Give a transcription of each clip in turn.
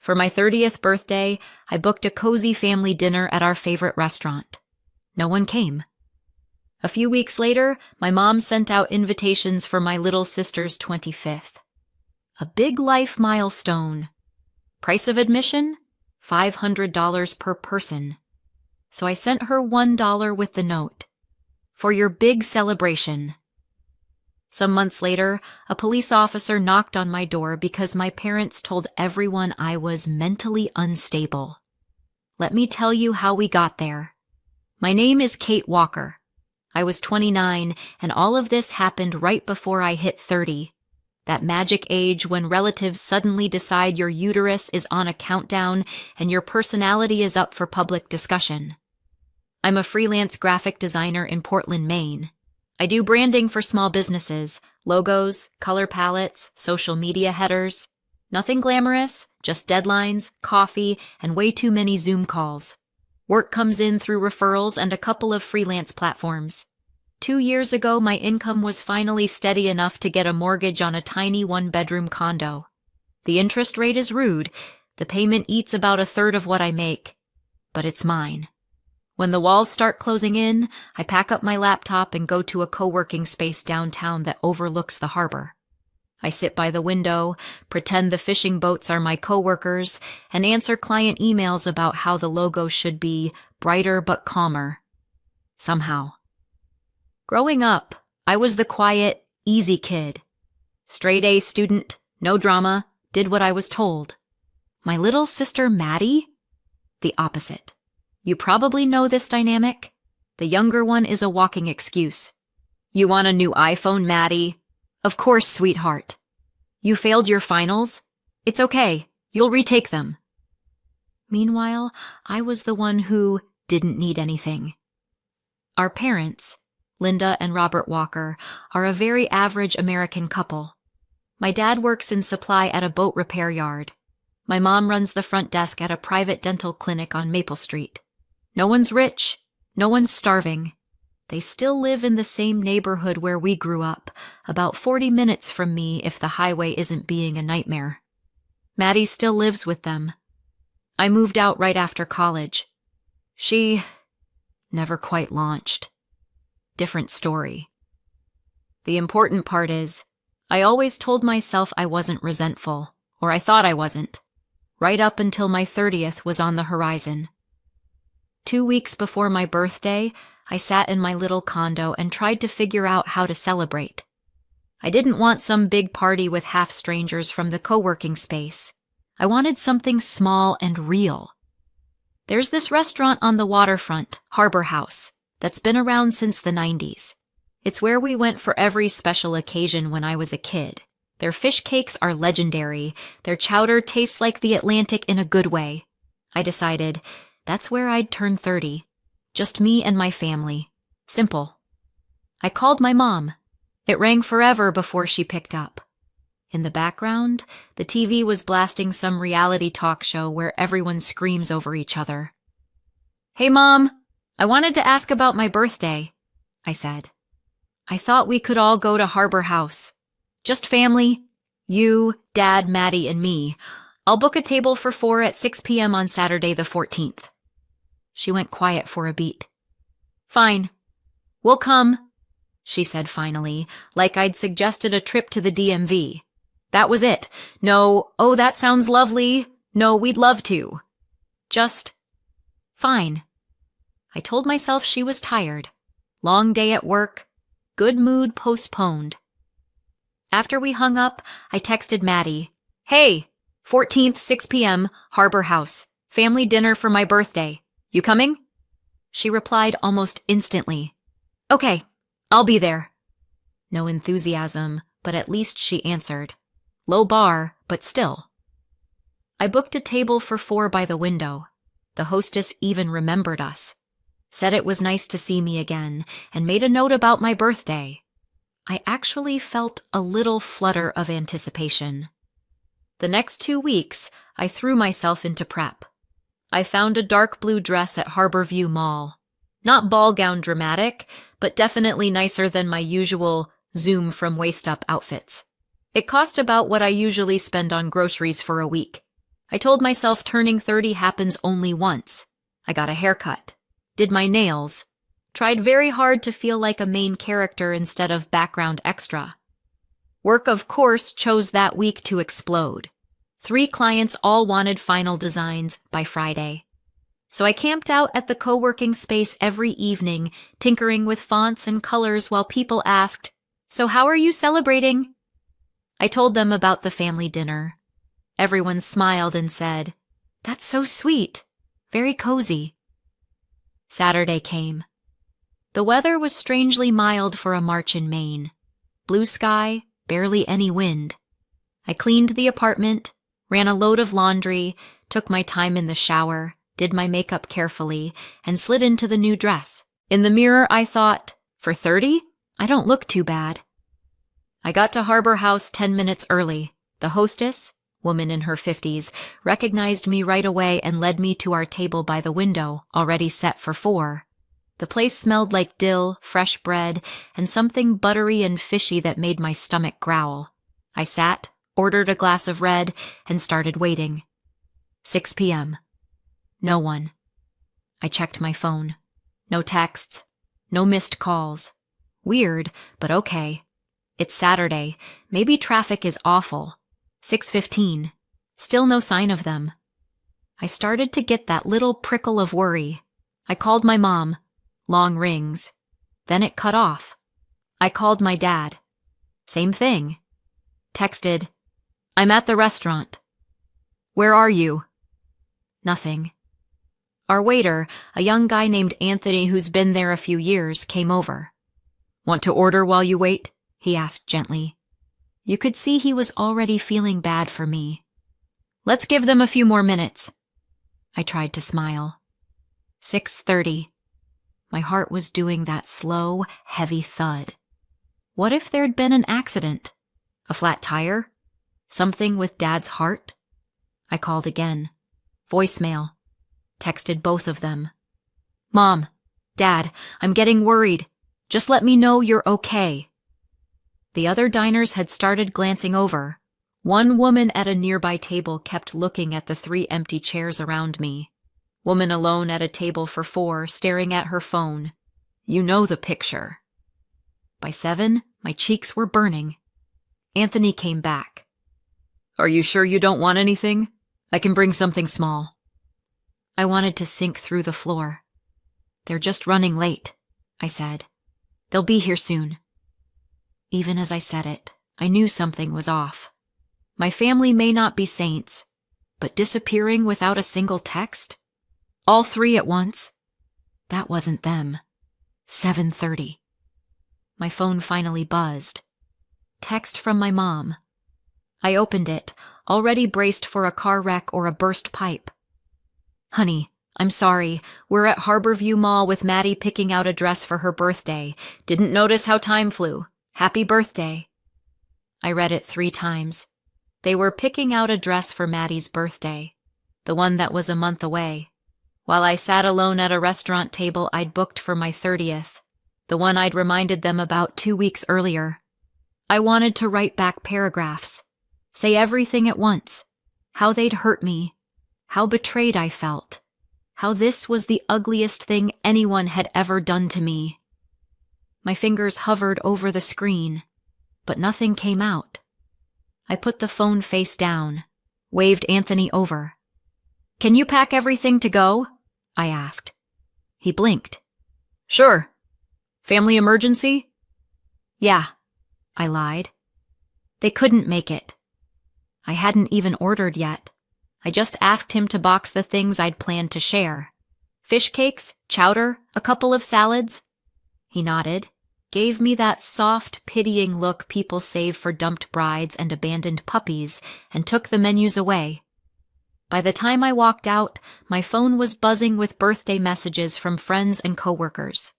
For my 30th birthday, I booked a cozy family dinner at our favorite restaurant. No one came. A few weeks later, my mom sent out invitations for my little sister's 25th. A big life milestone. Price of admission? $500 per person. So I sent her $1 with the note. For your big celebration. Some months later, a police officer knocked on my door because my parents told everyone I was mentally unstable. Let me tell you how we got there. My name is Kate Walker. I was 29, and all of this happened right before I hit 30. That magic age when relatives suddenly decide your uterus is on a countdown and your personality is up for public discussion. I'm a freelance graphic designer in Portland, Maine. I do branding for small businesses, logos, color palettes, social media headers. Nothing glamorous, just deadlines, coffee, and way too many Zoom calls. Work comes in through referrals and a couple of freelance platforms. 2 years ago, my income was finally steady enough to get a mortgage on a tiny one-bedroom condo. The interest rate is rude. The payment eats about a third of what I make. But it's mine. When the walls start closing in, I pack up my laptop and go to a co-working space downtown that overlooks the harbor. I sit by the window, pretend the fishing boats are my coworkers, and answer client emails about how the logo should be brighter but calmer. Somehow. Growing up, I was the quiet, easy kid. Straight A student, no drama, did what I was told. My little sister Maddie? The opposite. You probably know this dynamic. The younger one is a walking excuse. You want a new iPhone, Maddie? Of course, sweetheart. You failed your finals? It's okay. You'll retake them. Meanwhile, I was the one who didn't need anything. Our parents, Linda and Robert Walker, are a very average American couple. My dad works in supply at a boat repair yard. My mom runs the front desk at a private dental clinic on Maple Street. No one's rich. No one's starving. They still live in the same neighborhood where we grew up, about 40 minutes from me if the highway isn't being a nightmare. Maddie still lives with them. I moved out right after college. She never quite launched. Different story. The important part is, I always told myself I wasn't resentful, or I thought I wasn't, right up until my 30th was on the horizon. 2 weeks before my birthday, I sat in my little condo and tried to figure out how to celebrate. I didn't want some big party with half strangers from the co-working space. I wanted something small and real. There's this restaurant on the waterfront, Harbor House, that's been around since the 90s. It's where we went for every special occasion when I was a kid. Their fish cakes are legendary. Their chowder tastes like the Atlantic in a good way. I decided, that's where I'd turn 30. Just me and my family. Simple. I called my mom. It rang forever before she picked up. In the background, the TV was blasting some reality talk show where everyone screams over each other. "Hey, Mom, I wanted to ask about my birthday," I said. "I thought we could all go to Harbor House. Just family. You, Dad, Maddie, and me. I'll book a table for 4 at 6 p.m. on Saturday the 14th. She went quiet for a beat. "Fine. We'll come," she said finally, like I'd suggested a trip to the DMV. That was it. No, "Oh, that sounds lovely. No, we'd love to." Just, fine. I told myself she was tired. Long day at work. Good mood postponed. After we hung up, I texted Maddie. "Hey, 14th, 6 p.m., Harbor House. Family dinner for my birthday. You coming?" She replied almost instantly. "Okay, I'll be there." No enthusiasm, but at least she answered. Low bar, but still. I booked a table for 4 by the window. The hostess even remembered us. Said it was nice to see me again, and made a note about my birthday. I actually felt a little flutter of anticipation. The next 2 weeks, I threw myself into prep. I found a dark blue dress at Harborview Mall. Not ball gown dramatic, but definitely nicer than my usual zoom from waist up outfits. It cost about what I usually spend on groceries for a week. I told myself turning 30 happens only once. I got a haircut, did my nails, tried very hard to feel like a main character instead of background extra. Work, of course, chose that week to explode. 3 clients all wanted final designs by Friday. So I camped out at the co-working space every evening, tinkering with fonts and colors while people asked, "So how are you celebrating?" I told them about the family dinner. Everyone smiled and said, "That's so sweet. Very cozy." Saturday came. The weather was strangely mild for a March in Maine. Blue sky, barely any wind. I cleaned the apartment, ran a load of laundry, took my time in the shower, did my makeup carefully, and slid into the new dress. In the mirror, I thought, for 30, I don't look too bad. I got to Harbor House 10 minutes early. The hostess, woman in her 50s, recognized me right away and led me to our table by the window, already set for 4. The place smelled like dill, fresh bread, and something buttery and fishy that made my stomach growl. I sat, ordered a glass of red, and started waiting. 6 p.m. No one. I checked my phone. No texts. No missed calls. Weird, but okay. It's Saturday. Maybe traffic is awful. 6:15. Still no sign of them. I started to get that little prickle of worry. I called my mom. Long rings. Then it cut off. I called my dad. Same thing. Texted, "I'm at the restaurant." "Where are you?" Nothing. Our waiter, a young guy named Anthony who's been there a few years, came over. "Want to order while you wait?" he asked gently. You could see he was already feeling bad for me. "Let's give them a few more minutes." I tried to smile. 6:30. My heart was doing that slow, heavy thud. What if there'd been an accident? A flat tire? Something with Dad's heart? I called again. Voicemail. Texted both of them. "Mom, Dad, I'm getting worried. Just let me know you're okay." The other diners had started glancing over. One woman at a nearby table kept looking at the 3 empty chairs around me. Woman alone at a table for 4, staring at her phone. You know the picture. By 7, my cheeks were burning. Anthony came back. "Are you sure you don't want anything? I can bring something small." I wanted to sink through the floor. "They're just running late," I said. "They'll be here soon." Even as I said it, I knew something was off. My family may not be saints, but disappearing without a single text? All 3 at once? That wasn't them. 7:30. My phone finally buzzed. Text from my mom. I opened it, already braced for a car wreck or a burst pipe. "Honey, I'm sorry. We're at Harborview Mall with Maddie picking out a dress for her birthday. Didn't notice how time flew. Happy birthday." I read it 3 times. They were picking out a dress for Maddie's birthday, the one that was a month away, while I sat alone at a restaurant table I'd booked for my 30th, the one I'd reminded them about 2 weeks earlier. I wanted to write back paragraphs, say everything at once, how they'd hurt me, how betrayed I felt, how this was the ugliest thing anyone had ever done to me. My fingers hovered over the screen, but nothing came out. I put the phone face down, waved Anthony over. "Can you pack everything to go?" I asked. He blinked. "Sure. Family emergency?" "Yeah," I lied. They couldn't make it. I hadn't even ordered yet. I just asked him to box the things I'd planned to share. Fish cakes, chowder, a couple of salads. He nodded, gave me that soft, pitying look people save for dumped brides and abandoned puppies, and took the menus away. By the time I walked out, my phone was buzzing with birthday messages from friends and coworkers.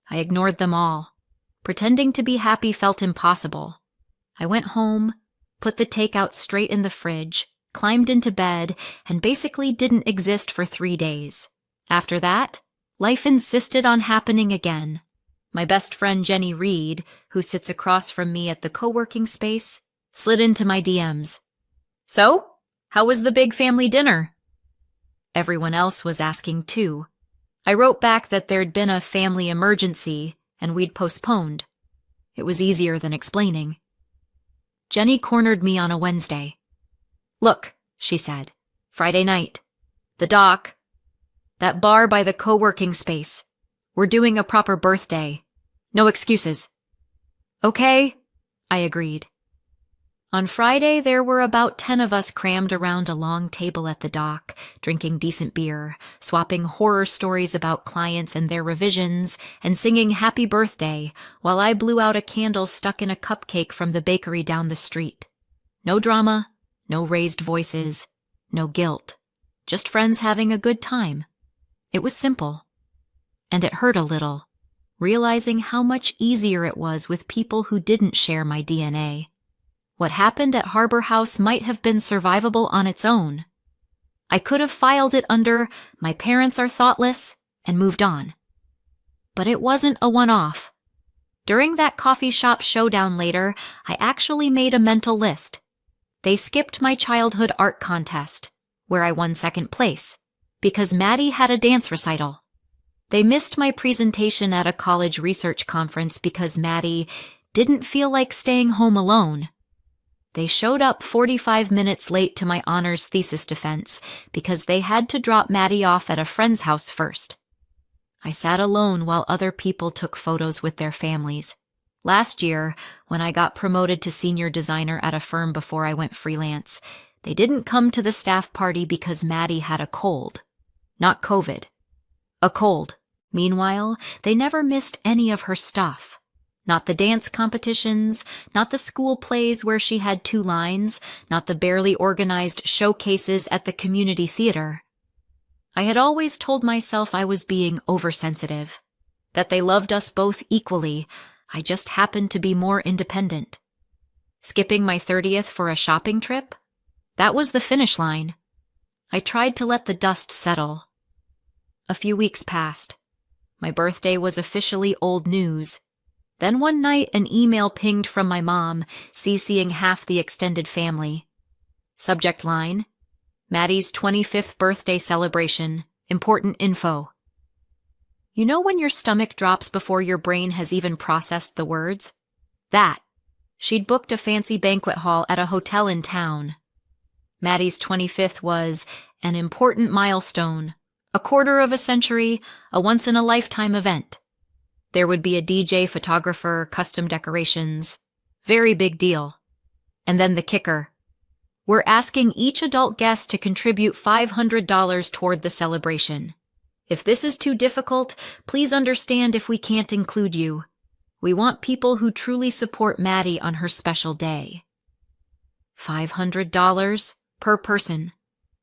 I ignored them all. Pretending to be happy felt impossible. I went home, put the takeout straight in the fridge, climbed into bed, and basically didn't exist for 3 days. After that, life insisted on happening again. My best friend Jenny Reed, who sits across from me at the co-working space, slid into my DMs. "So? How was the big family dinner? Everyone else was asking too. I wrote back that there'd been a family emergency and we'd postponed. It was easier than explaining. Jenny cornered me on a Wednesday. Look, she said, Friday night. The dock. That bar by the co-working space. We're doing a proper birthday. No excuses. Okay, I agreed. On Friday, there were about 10 of us crammed around a long table at the dock, drinking decent beer, swapping horror stories about clients and their revisions, and singing happy birthday while I blew out a candle stuck in a cupcake from the bakery down the street. No drama, no raised voices, no guilt. Just friends having a good time. It was simple. And it hurt a little, realizing how much easier it was with people who didn't share my DNA. What happened at Harbor House might have been survivable on its own. I could have filed it under "my parents are thoughtless" and moved on. But it wasn't a one-off. During that coffee shop showdown later, I actually made a mental list. They skipped my childhood art contest, where I won second place, because Maddie had a dance recital. They missed my presentation at a college research conference because Maddie didn't feel like staying home alone. They showed up 45 minutes late to my honors thesis defense because they had to drop Maddie off at a friend's house first. I sat alone while other people took photos with their families. Last year, when I got promoted to senior designer at a firm before I went freelance, they didn't come to the staff party because Maddie had a cold. Not COVID. A cold. Meanwhile, they never missed any of her stuff. Not the dance competitions, not the school plays where she had 2 lines, not the barely organized showcases at the community theater. I had always told myself I was being oversensitive, that they loved us both equally. I just happened to be more independent. Skipping my 30th for a shopping trip? That was the finish line. I tried to let the dust settle. A few weeks passed. My birthday was officially old news. Then one night, an email pinged from my mom, CCing half the extended family. Subject line: Maddie's 25th birthday celebration. Important info. You know when your stomach drops before your brain has even processed the words? That. She'd booked a fancy banquet hall at a hotel in town. Maddie's 25th was an important milestone, a quarter of a century, a once-in-a-lifetime event. There would be a DJ, photographer, custom decorations. Very big deal. And then the kicker. We're asking each adult guest to contribute $500 toward the celebration. If this is too difficult, please understand if we can't include you. We want people who truly support Maddie on her special day. $500 per person,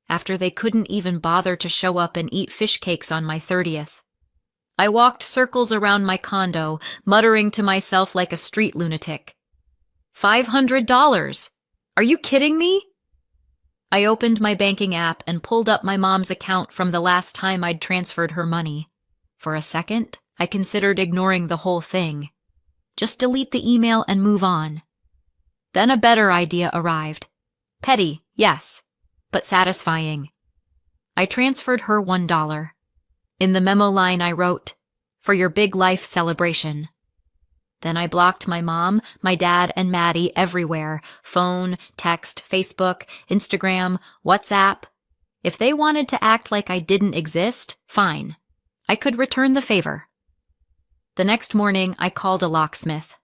after they couldn't even bother to show up and eat fish cakes on my 30th. I walked circles around my condo, muttering to myself like a street lunatic. $500? Are you kidding me? I opened my banking app and pulled up my mom's account from the last time I'd transferred her money. For a second, I considered ignoring the whole thing. Just delete the email and move on. Then a better idea arrived. Petty, yes, but satisfying. I transferred her $1. In the memo line I wrote, "For your big life celebration." Then I blocked my mom, my dad, and Maddie everywhere. Phone, text, Facebook, Instagram, WhatsApp. If they wanted to act like I didn't exist, fine. I could return the favor. The next morning, I called a locksmith.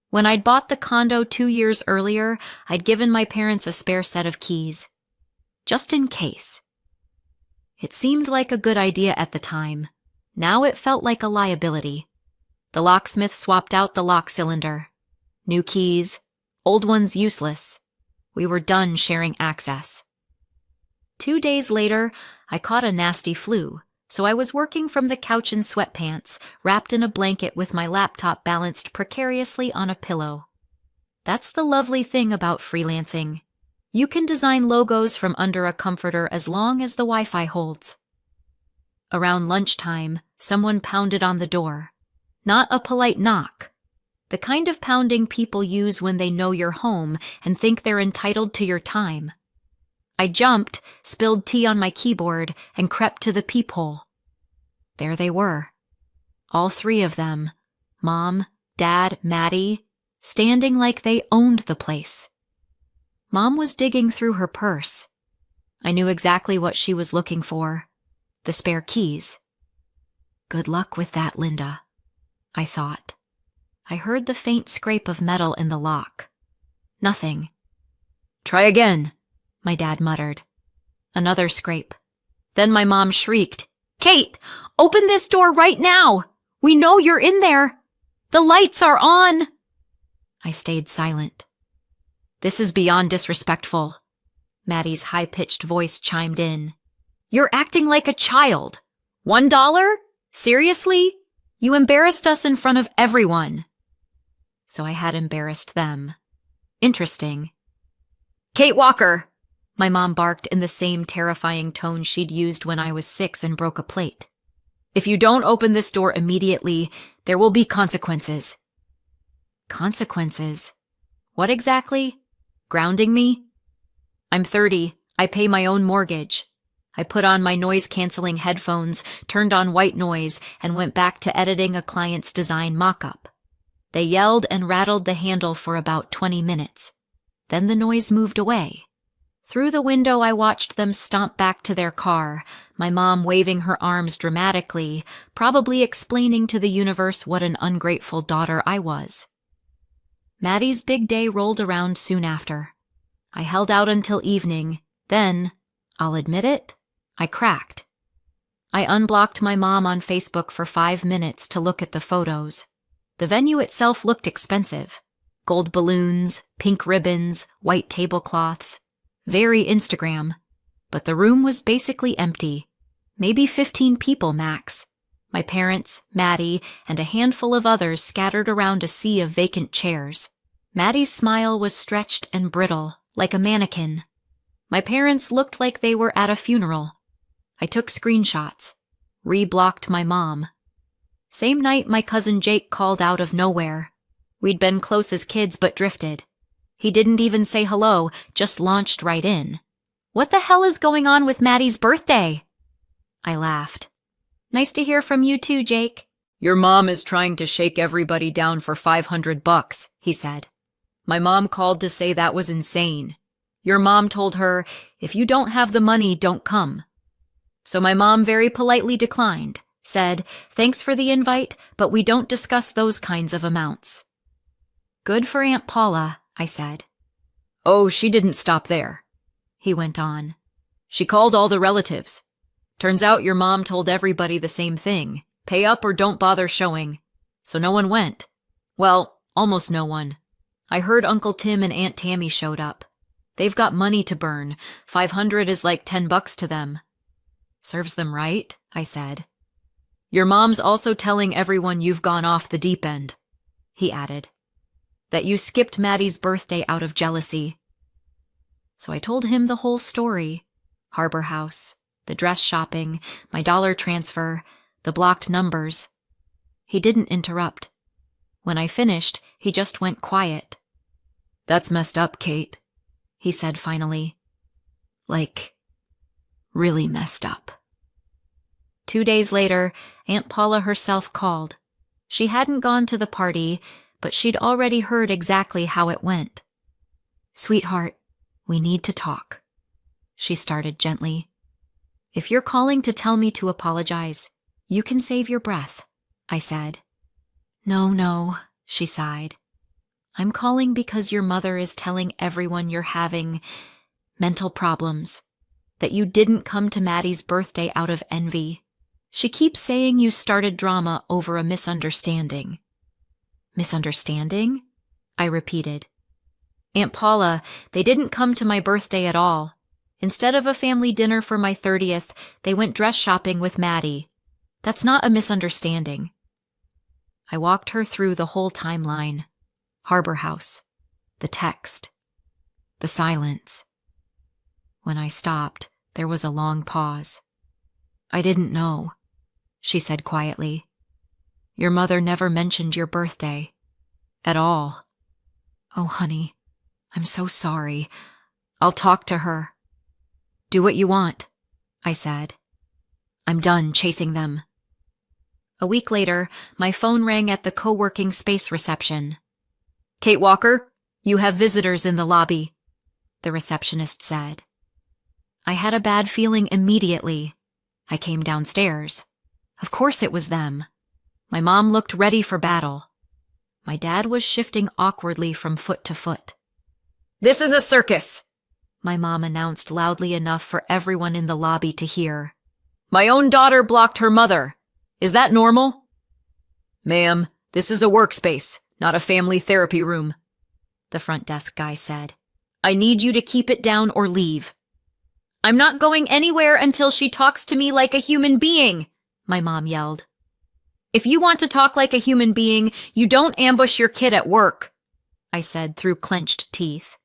When I'd bought the condo 2 years earlier, I'd given my parents a spare set of keys. Just in case. It seemed like a good idea at the time. Now it felt like a liability. The locksmith swapped out the lock cylinder. New keys, old ones useless. We were done sharing access. 2 days later, I caught a nasty flu, so I was working from the couch in sweatpants, wrapped in a blanket with my laptop balanced precariously on a pillow. That's the lovely thing about freelancing. You can design logos from under a comforter as long as the Wi-Fi holds. Around lunchtime, someone pounded on the door. Not a polite knock. The kind of pounding people use when they know you're home and think they're entitled to your time. I jumped, spilled tea on my keyboard, and crept to the peephole. There they were. All three of them, Mom, Dad, Maddie, standing like they owned the place. Mom was digging through her purse. I knew exactly what she was looking for. The spare keys. Good luck with that, Linda, I thought. I heard the faint scrape of metal in the lock. Nothing. Try again, my dad muttered. Another scrape. Then my mom shrieked, Kate, open this door right now! We know you're in there! The lights are on! I stayed silent. This is beyond disrespectful. Maddie's high-pitched voice chimed in. You're acting like a child. $1? Seriously? You embarrassed us in front of everyone. So I had embarrassed them. Interesting. Kate Walker, my mom barked in the same terrifying tone she'd used when I was 6 and broke a plate. If you don't open this door immediately, there will be consequences. Consequences? What exactly? Grounding me? I'm 30. I pay my own mortgage. I put on my noise-canceling headphones, turned on white noise, and went back to editing a client's design mock-up. They yelled and rattled the handle for about 20 minutes. Then the noise moved away. Through the window, I watched them stomp back to their car, my mom waving her arms dramatically, probably explaining to the universe what an ungrateful daughter I was. Maddie's big day rolled around soon after. I held out until evening, then, I'll admit it, I cracked. I unblocked my mom on Facebook for 5 minutes to look at the photos. The venue itself looked expensive. Gold balloons, pink ribbons, white tablecloths. Very Instagram. But the room was basically empty. Maybe 15 people max. My parents, Maddie, and a handful of others scattered around a sea of vacant chairs. Maddie's smile was stretched and brittle, like a mannequin. My parents looked like they were at a funeral. I took screenshots. Reblocked my mom. Same night, my cousin Jake called out of nowhere. We'd been close as kids but drifted. He didn't even say hello, just launched right in. What the hell is going on with Maddie's birthday? I laughed. Nice to hear from you too, Jake. Your mom is trying to shake everybody down for $500, he said. My mom called to say that was insane. Your mom told her, if you don't have the money, don't come. So my mom very politely declined, said, thanks for the invite, but we don't discuss those kinds of amounts. Good for Aunt Paula, I said. Oh, she didn't stop there, he went on. She called all the relatives. Turns out your mom told everybody the same thing. Pay up or don't bother showing. So no one went. Well, almost no one. I heard Uncle Tim and Aunt Tammy showed up. They've got money to burn. $500 is like $10 to them. Serves them right, I said. Your mom's also telling everyone you've gone off the deep end, he added. That you skipped Maddie's birthday out of jealousy. So I told him the whole story. Harbor House, the dress shopping, my dollar transfer, the blocked numbers. He didn't interrupt. When I finished, he just went quiet. That's messed up, Kate, he said finally. Like, really messed up. 2 days later, Aunt Paula herself called. She hadn't gone to the party, but she'd already heard exactly how it went. Sweetheart, we need to talk, she started gently. If you're calling to tell me to apologize, you can save your breath, I said. No, she sighed. I'm calling because your mother is telling everyone you're having mental problems, that you didn't come to Maddie's birthday out of envy. She keeps saying you started drama over a misunderstanding. Misunderstanding? I repeated. Aunt Paula, they didn't come to my birthday at all. Instead of a family dinner for my 30th, they went dress shopping with Maddie. That's not a misunderstanding. I walked her through the whole timeline. Harbor House. The text. The silence. When I stopped, there was a long pause. I didn't know, she said quietly. Your mother never mentioned your birthday. At all. Oh, honey, I'm so sorry. I'll talk to her. Do what you want, I said. I'm done chasing them. A week later, my phone rang at the co-working space reception. Kate Walker, you have visitors in the lobby, the receptionist said. I had a bad feeling immediately. I came downstairs. Of course it was them. My mom looked ready for battle. My dad was shifting awkwardly from foot to foot. This is a circus, my mom announced loudly enough for everyone in the lobby to hear. My own daughter blocked her mother. Is that normal? Ma'am, this is a workspace, not a family therapy room, the front desk guy said. I need you to keep it down or leave. I'm not going anywhere until she talks to me like a human being, my mom yelled. If you want to talk like a human being, you don't ambush your kid at work, I said through clenched teeth.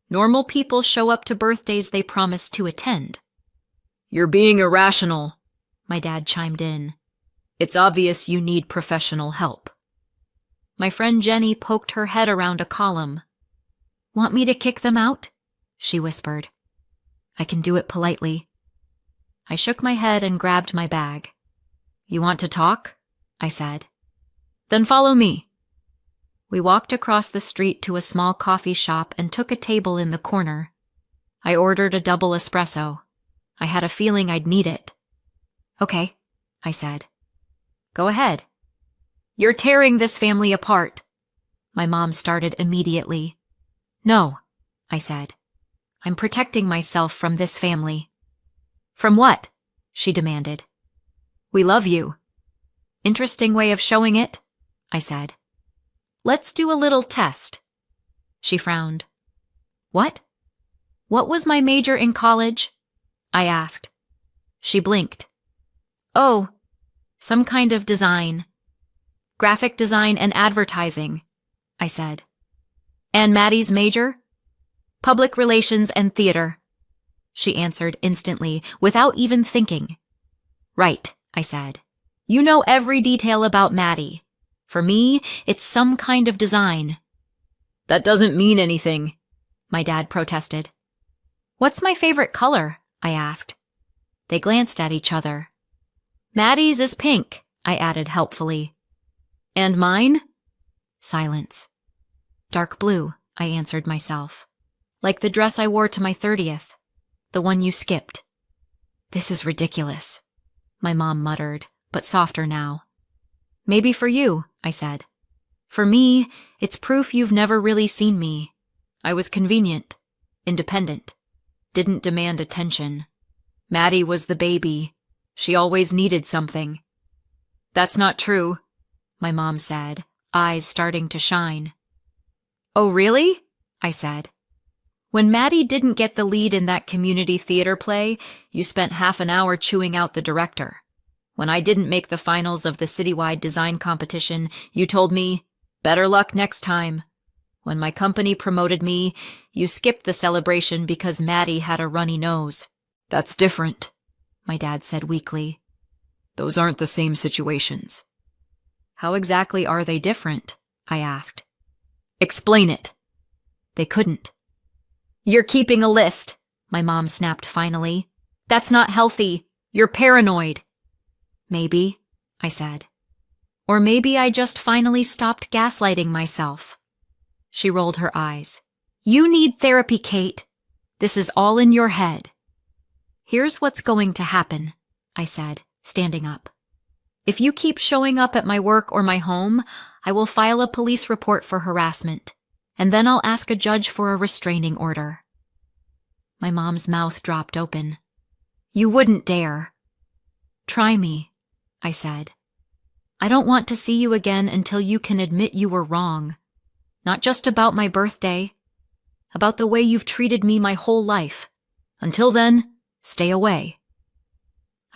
Normal people show up to birthdays they promise to attend. You're being irrational, my dad chimed in. It's obvious you need professional help. My friend Jenny poked her head around a column. Want me to kick them out? She whispered. I can do it politely. I shook my head and grabbed my bag. You want to talk? I said. Then follow me. We walked across the street to a small coffee shop and took a table in the corner. I ordered a double espresso. I had a feeling I'd need it. Okay, I said. Go ahead. You're tearing this family apart. My mom started immediately. No, I said. I'm protecting myself from this family. From what? She demanded. We love you. Interesting way of showing it, I said. Let's do a little test. She frowned. What? What was my major in college? I asked. She blinked. Oh, some kind of design. Graphic design and advertising, I said. And Maddie's major? Public relations and theater. She answered instantly, without even thinking. Right, I said. You know every detail about Maddie. For me, it's some kind of design. That doesn't mean anything, my dad protested. What's my favorite color? I asked. They glanced at each other. Maddie's is pink, I added helpfully. And mine? Silence. Dark blue, I answered myself. Like the dress I wore to my 30th. The one you skipped. This is ridiculous, my mom muttered, but softer now. Maybe for you, I said. For me, it's proof you've never really seen me. I was convenient, independent, didn't demand attention. Maddie was the baby. She always needed something. That's not true, my mom said, eyes starting to shine. Oh, really? I said. When Maddie didn't get the lead in that community theater play, you spent half an hour chewing out the director. When I didn't make the finals of the citywide design competition, you told me, better luck next time. When my company promoted me, you skipped the celebration because Maddie had a runny nose. That's different, my dad said weakly. Those aren't the same situations. How exactly are they different? I asked. Explain it. They couldn't. You're keeping a list, my mom snapped finally. That's not healthy. You're paranoid. Maybe, I said. Or maybe I just finally stopped gaslighting myself. She rolled her eyes. You need therapy, Kate. This is all in your head. Here's what's going to happen, I said, standing up. If you keep showing up at my work or my home, I will file a police report for harassment, and then I'll ask a judge for a restraining order. My mom's mouth dropped open. You wouldn't dare. Try me, I said. I don't want to see you again until you can admit you were wrong. Not just about my birthday. About the way you've treated me my whole life. Until then, stay away.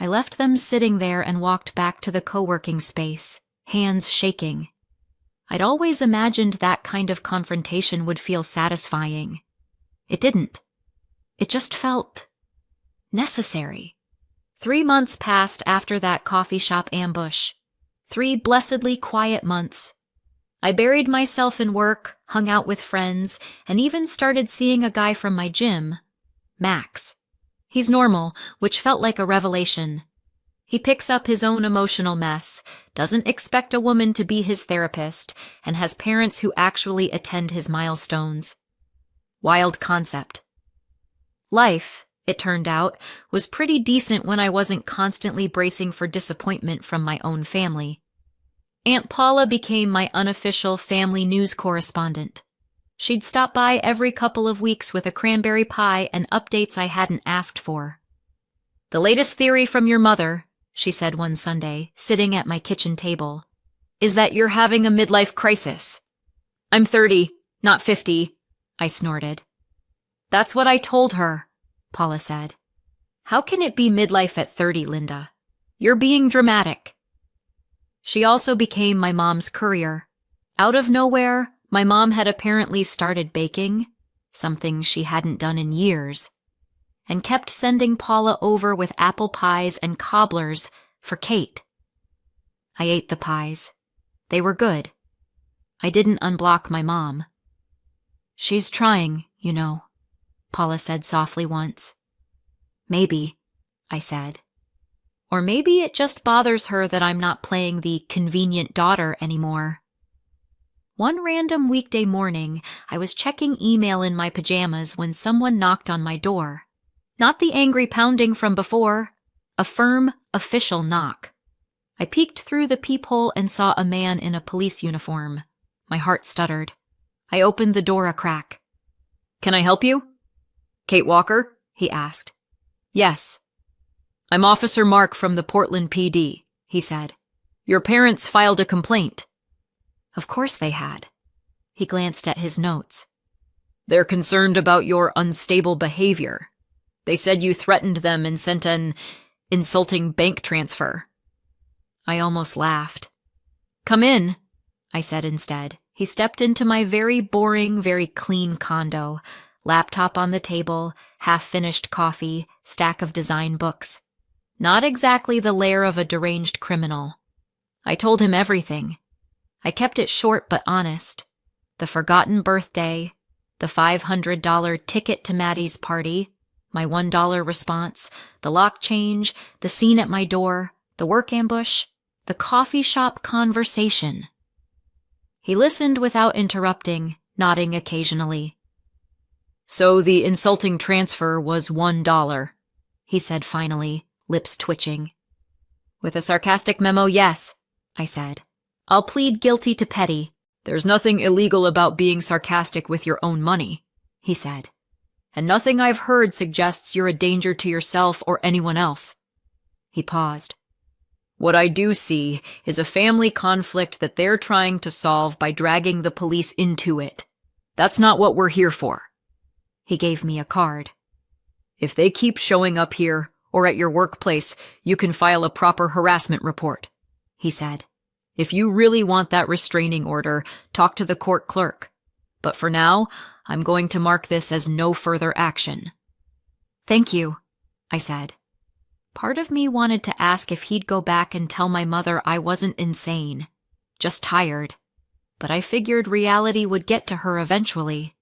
I left them sitting there and walked back to the co-working space, hands shaking. I'd always imagined that kind of confrontation would feel satisfying. It didn't. It just felt necessary. 3 months passed after that coffee shop ambush. 3 blessedly quiet months. I buried myself in work, hung out with friends, and even started seeing a guy from my gym, Max. He's normal, which felt like a revelation. He picks up his own emotional mess, doesn't expect a woman to be his therapist, and has parents who actually attend his milestones. Wild concept. Life, it turned out, was pretty decent when I wasn't constantly bracing for disappointment from my own family. Aunt Paula became my unofficial family news correspondent. She'd stop by every couple of weeks with a cranberry pie and updates I hadn't asked for. "The latest theory from your mother," she said one Sunday, sitting at my kitchen table, "is that you're having a midlife crisis." "I'm 30, not 50, I snorted. "That's what I told her," Paula said. "How can it be midlife at 30, Linda? You're being dramatic." She also became my mom's courier. Out of nowhere, my mom had apparently started baking, something she hadn't done in years, and kept sending Paula over with apple pies and cobblers for Kate. I ate the pies. They were good. I didn't unblock my mom. "She's trying, you know," Paula said softly once. "Maybe," I said. Or maybe it just bothers her that I'm not playing the convenient daughter anymore. One random weekday morning, I was checking email in my pajamas when someone knocked on my door. Not the angry pounding from before, a firm, official knock. I peeked through the peephole and saw a man in a police uniform. My heart stuttered. I opened the door a crack. "Can I help you?" "Kate Walker?" he asked. "Yes." "I'm Officer Mark from the Portland PD, he said. "Your parents filed a complaint." Of course they had. He glanced at his notes. "They're concerned about your unstable behavior. They said you threatened them and sent an insulting bank transfer." I almost laughed. "Come in," I said instead. He stepped into my very boring, very clean condo. Laptop on the table, half-finished coffee, stack of design books. Not exactly the lair of a deranged criminal. I told him everything. I kept it short but honest. The forgotten birthday, the $500 ticket to Maddie's party, my $1 response, the lock change, the scene at my door, the work ambush, the coffee shop conversation. He listened without interrupting, nodding occasionally. "So the insulting transfer was $1, he said finally, lips twitching. With a sarcastic memo, yes, I said. "I'll plead guilty to petty." "There's nothing illegal about being sarcastic with your own money," he said. "And nothing I've heard suggests you're a danger to yourself or anyone else." He paused. "What I do see is a family conflict that they're trying to solve by dragging the police into it. That's not what we're here for." He gave me a card. "If they keep showing up here, or at your workplace, you can file a proper harassment report," he said. "If you really want that restraining order, talk to the court clerk. But for now, I'm going to mark this as no further action." "Thank you," I said. Part of me wanted to ask if he'd go back and tell my mother I wasn't insane, just tired. But I figured reality would get to her eventually,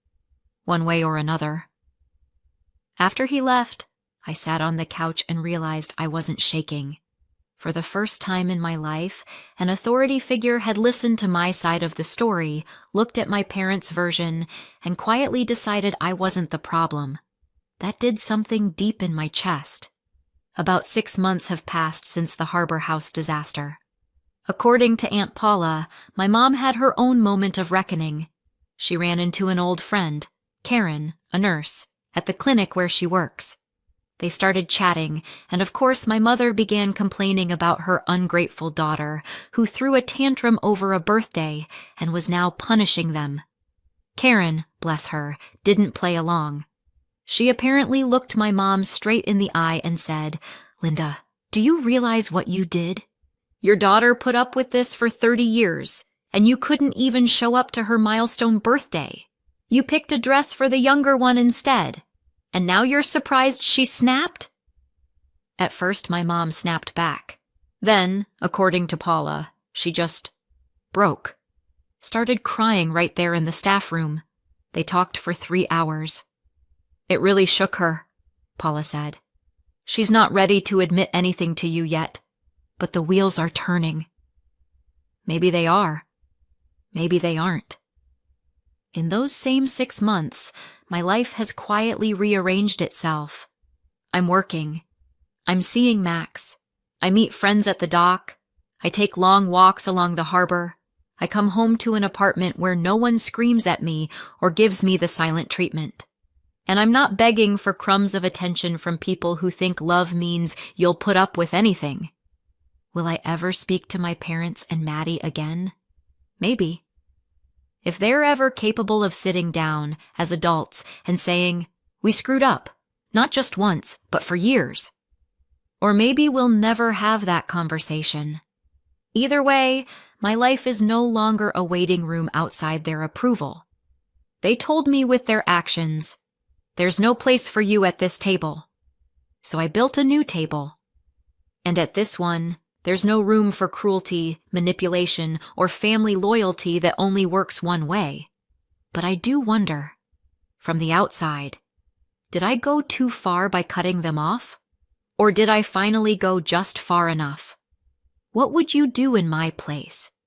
one way or another. After he left, I sat on the couch and realized I wasn't shaking. For the first time in my life, an authority figure had listened to my side of the story, looked at my parents' version, and quietly decided I wasn't the problem. That did something deep in my chest. About 6 months have passed since the Harbor House disaster. According to Aunt Paula, my mom had her own moment of reckoning. She ran into an old friend, Karen, a nurse, at the clinic where she works. They started chatting, and of course my mother began complaining about her ungrateful daughter, who threw a tantrum over a birthday and was now punishing them. Karen, bless her, didn't play along. She apparently looked my mom straight in the eye and said, "Linda, do you realize what you did? Your daughter put up with this for 30 years, and you couldn't even show up to her milestone birthday. You picked a dress for the younger one instead. And now you're surprised she snapped?" At first, my mom snapped back. Then, according to Paula, she just broke. Started crying right there in the staff room. They talked for 3 hours. "It really shook her," Paula said. She's not ready to admit anything to you yet, but the wheels are turning. Maybe they are. Maybe they aren't. In those same 6 months, my life has quietly rearranged itself. I'm working. I'm seeing Max. I meet friends at the dock. I take long walks along the harbor. I come home to an apartment where no one screams at me or gives me the silent treatment. And I'm not begging for crumbs of attention from people who think love means you'll put up with anything. Will I ever speak to my parents and Maddie again? Maybe. If they're ever capable of sitting down as adults and saying, we screwed up, not just once, but for years. Or maybe we'll never have that conversation. Either way, my life is no longer a waiting room outside their approval. They told me with their actions, there's no place for you at this table. So I built a new table. And at this one, there's no room for cruelty, manipulation, or family loyalty that only works one way. But I do wonder, from the outside, did I go too far by cutting them off? Or did I finally go just far enough? What would you do in my place?